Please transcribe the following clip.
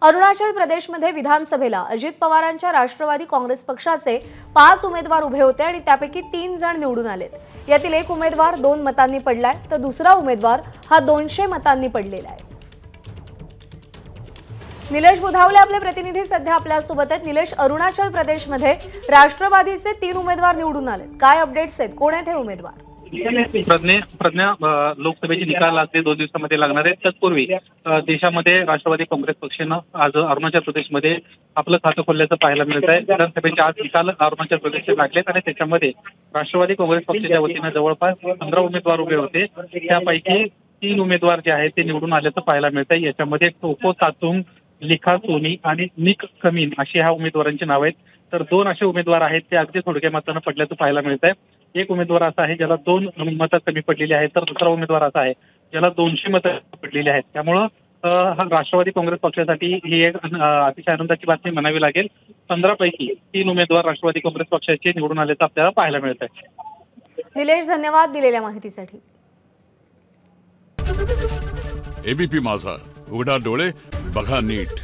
अरुणाचल प्रदेशमध्ये विधानसभेला अजित पवारांच्या राष्ट्रवादी काँग्रेस पक्षाचे 5 उमेदवार उभे होते आणि त्यापैकी 3 जण निवडून आलेत। यातील एक उमेदवार 2 मतांनी पडलाय तर दुसरा उमेदवार हा 200 मतांनी पडलेला आहे। निलेश बुधावले आपले प्रतिनिधी सध्या आपल्या सोबत आहेत। निलेश, अरुणाचल प्रदेशमध्ये राष्ट्रवादीचे 3 उमेदवार निवडून आलेत, काय अपडेट्स आहेत? कोण आहेत हे उमेदवार? प्रज्ञा, लोकसभेचे निकाल आज 2 दिवसांमध्ये लागणार आहेत। तत्पूर्वी देशामध्ये राष्ट्रवादी काँग्रेस पक्षानं आज अरुणाचल प्रदेशमध्ये आपलं खातं खोलल्याचं पाहायला मिळत आहे। विधानसभेचे आज निकाल अरुणाचल प्रदेशचे लागलेत आणि त्याच्यामध्ये राष्ट्रवादी काँग्रेस पक्षाच्या वतीनं जवळपास 15 उमेदवार उभे होते। त्यापैकी 3 उमेदवार जे आहेत ते निवडून आल्याचं पाहायला मिळत आहे। याच्यामध्ये टोको तातुंग, लिखा सोनी आणि निक कमीन अशी ह्या उमेदवारांची नाव आहेत। तर 2 असे उमेदवार आहेत ते अगदी थोडक्या मतानं पडल्याचं पाहायला मिळत आहे। एक उमेदवार असा आहे ज्याला 2 मतं कमी पडलेली आहेत, तर दुसरा उमेदवार असा आहे ज्याला 200 मतं पडलेली आहेत। त्यामुळं हा राष्ट्रवादी काँग्रेस पक्षासाठी ही एक अतिशय आनंदाची बातमी म्हणावी लागेल। 15 पैकी 3 उमेदवार राष्ट्रवादी काँग्रेस पक्षाचे निवडून आल्याचं आपल्याला पाहायला मिळत आहे। निलेश, धन्यवाद दिलेल्या माहितीसाठी। एबीपी माझा, उघडा डोळे बघा नीट।